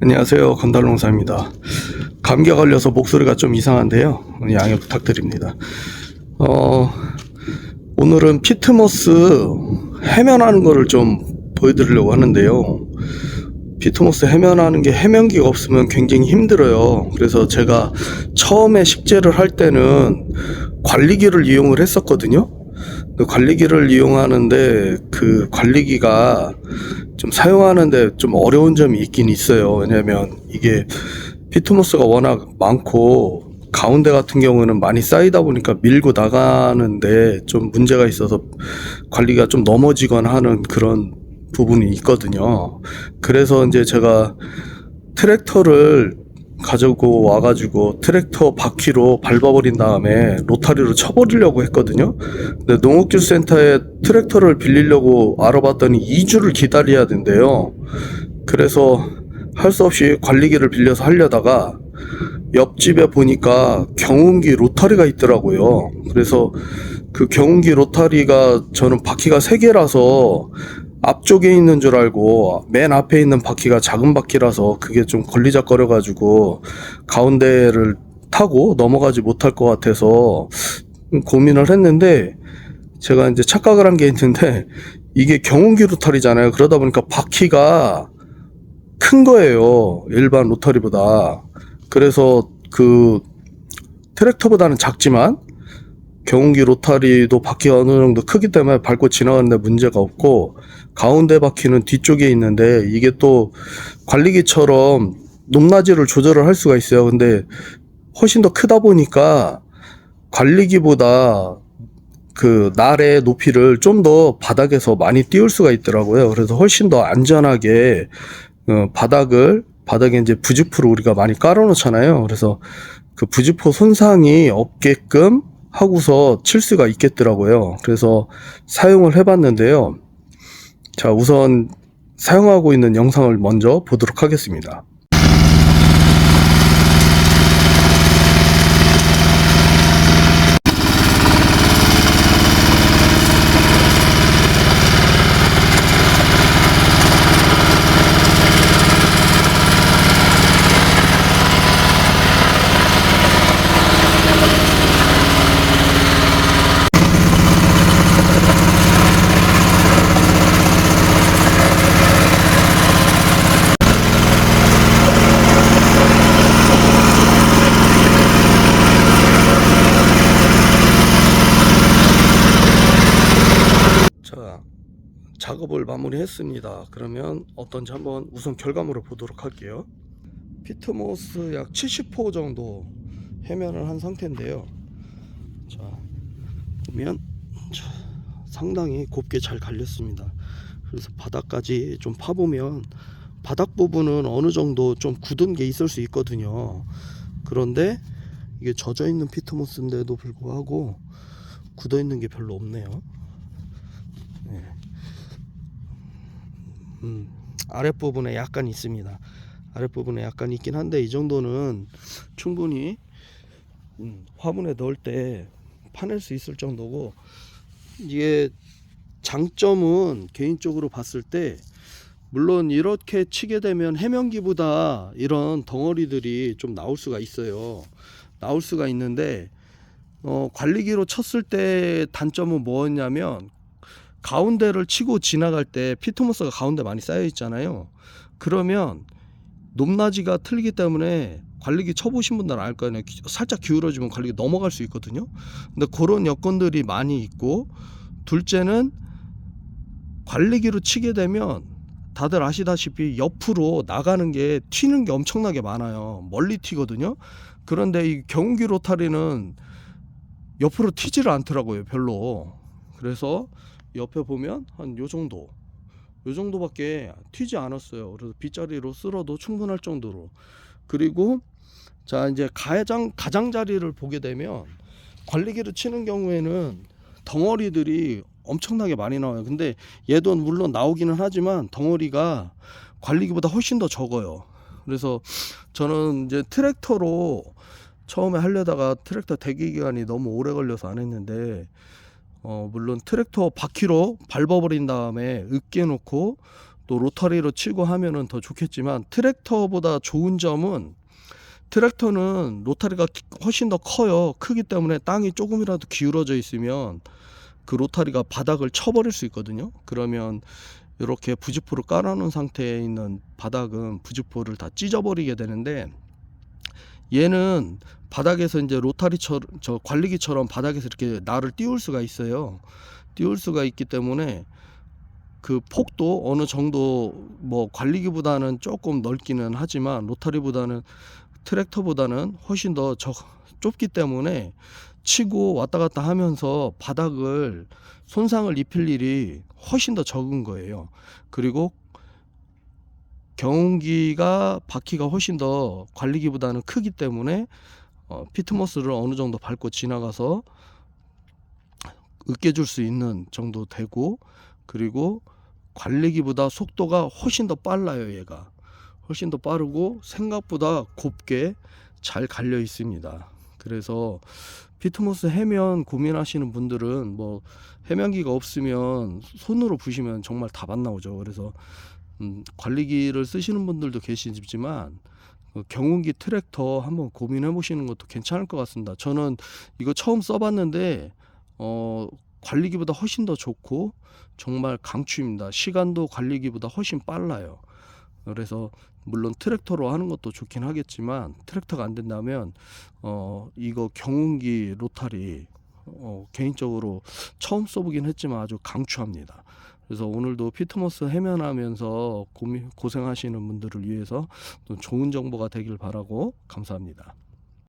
안녕하세요. 건달농사입니다. 감기가 걸려서 목소리가 좀 이상한데요. 양해 부탁드립니다. 오늘은 피트모스 해면하는 거를 좀 보여드리려고 하는데요. 피트모스 해면하는 게 해면기가 없으면 굉장히 힘들어요. 그래서 제가 처음에 식재를 할 때는 관리기를 이용을 했었거든요. 관리기를 이용하는데 그 관리기가 좀 사용하는데 좀 어려운 점이 있긴 있어요. 왜냐면 이게 피트모스가 워낙 많고 가운데 같은 경우는 많이 쌓이다 보니까 밀고 나가는데 좀 문제가 있어서 관리가 좀 넘어지거나 하는 그런 부분이 있거든요. 그래서 이제 제가 트랙터를 가지고 와가지고 트랙터 바퀴로 밟아버린 다음에 로타리로 쳐버리려고 했거든요. 근데 농업기술센터에 트랙터를 빌리려고 알아봤더니 2주를 기다려야 된대요. 그래서 할 수 없이 관리기를 빌려서 하려다가 옆집에 보니까 경운기 로타리가 있더라고요. 그래서 그 경운기 로타리가 저는 바퀴가 3개라서 앞쪽에 있는 줄 알고 맨 앞에 있는 바퀴가 작은 바퀴라서 그게 좀 걸리적거려 가지고 가운데를 타고 넘어가지 못할 것 같아서 고민을 했는데, 제가 이제 착각을 한 게 있는데 이게 경운기 로타리잖아요. 그러다 보니까 바퀴가 큰 거예요, 일반 로타리보다. 그래서 그 트랙터보다는 작지만 경운기 로타리도 바퀴가 어느 정도 크기 때문에 밟고 지나가는데 문제가 없고, 가운데 바퀴는 뒤쪽에 있는데 이게 또 관리기처럼 높낮이를 조절을 할 수가 있어요. 근데 훨씬 더 크다 보니까 관리기보다 그 날의 높이를 좀 더 바닥에서 많이 띄울 수가 있더라고요. 그래서 훨씬 더 안전하게 바닥에 이제 부직포를 우리가 많이 깔아 놓잖아요. 그래서 그 부직포 손상이 없게끔 하고서 칠 수가 있겠더라고요. 그래서 사용을 해봤는데요. 자, 우선 사용하고 있는 영상을 먼저 보도록 하겠습니다. 자, 작업을 마무리했습니다. 그러면 어떤지 한번 우선 결과물을 보도록 할게요. 피트모스 약 70호 정도 해면을 한 상태인데요. 자, 보면 상당히 곱게 잘 갈렸습니다. 그래서 바닥까지 좀 파보면 바닥 부분은 어느 정도 좀 굳은 게 있을 수 있거든요. 그런데 이게 젖어 있는 피트모스인데도 불구하고 굳어 있는 게 별로 없네요. 네. 아랫부분에 약간 있습니다. 아랫부분에 약간 있긴 한데 이 정도는 충분히 화분에 넣을 때 파낼 수 있을 정도고, 이게 장점은 개인적으로 봤을 때 물론 이렇게 치게 되면 해면기보다 이런 덩어리들이 좀 나올 수가 있어요. 나올 수가 있는데 관리기로 쳤을 때 단점은 뭐였냐면, 가운데를 치고 지나갈 때 피트모스가 가운데 많이 쌓여 있잖아요. 그러면 높낮이가 틀리기 때문에 관리기 쳐보신 분들은 알 거예요. 살짝 기울어지면 관리기 넘어갈 수 있거든요. 근데 그런 여건들이 많이 있고, 둘째는 관리기로 치게 되면 다들 아시다시피 옆으로 나가는 게 튀는 게 엄청나게 많아요. 멀리 튀거든요. 그런데 이 경운기 로타리는 옆으로 튀지를 않더라고요, 별로. 그래서 옆에 보면 한 요 정도밖에 튀지 않았어요. 그래서 빗자리로 쓸어도 충분할 정도로. 그리고 자, 이제 가장자리를 보게 되면 관리기를 치는 경우에는 덩어리들이 엄청나게 많이 나와요. 근데 얘도 물론 나오기는 하지만 덩어리가 관리기보다 훨씬 더 적어요. 그래서 저는 이제 트랙터로 처음에 하려다가 트랙터 대기 기간이 너무 오래 걸려서 안 했는데, 물론 트랙터 바퀴로 밟아버린 다음에 으깨 놓고 또 로터리로 치고 하면은 더 좋겠지만, 트랙터보다 좋은 점은 트랙터는 로타리가 훨씬 더 커요. 크기 때문에 땅이 조금이라도 기울어져 있으면 그 로타리가 바닥을 쳐버릴 수 있거든요. 그러면 이렇게 부직포를 깔아놓은 상태에 있는 바닥은 부직포를 다 찢어버리게 되는데, 얘는 바닥에서 이제 로타리처럼, 저 관리기처럼 바닥에서 이렇게 날을 띄울 수가 있어요. 띄울 수가 있기 때문에 그 폭도 어느 정도, 뭐 관리기보다는 조금 넓기는 하지만 로타리보다는, 트랙터보다는 훨씬 더 좁기 때문에 치고 왔다 갔다 하면서 바닥을 손상을 입힐 일이 훨씬 더 적은 거예요. 그리고 경운기가 바퀴가 훨씬 더 관리기보다는 크기 때문에 피트모스를 어느 정도 밟고 지나가서 으깨줄 수 있는 정도 되고, 그리고 관리기보다 속도가 훨씬 더 빨라요. 얘가 훨씬 더 빠르고 생각보다 곱게 잘 갈려 있습니다. 그래서 피트모스 해면 고민하시는 분들은, 뭐 해면기가 없으면 손으로 부시면 정말 답 안 나오죠. 그래서 관리기를 쓰시는 분들도 계시지만 경운기 트랙터 한번 고민해 보시는 것도 괜찮을 것 같습니다. 저는 이거 처음 써봤는데 관리기보다 훨씬 더 좋고 정말 강추입니다. 시간도 관리기보다 훨씬 빨라요. 그래서 물론 트랙터로 하는 것도 좋긴 하겠지만, 트랙터가 안 된다면 이거 경운기 로타리 개인적으로 처음 써보긴 했지만 아주 강추합니다. 그래서 오늘도 피트모스 해면하면서 고생하시는 분들을 위해서 또 좋은 정보가 되길 바라고, 감사합니다.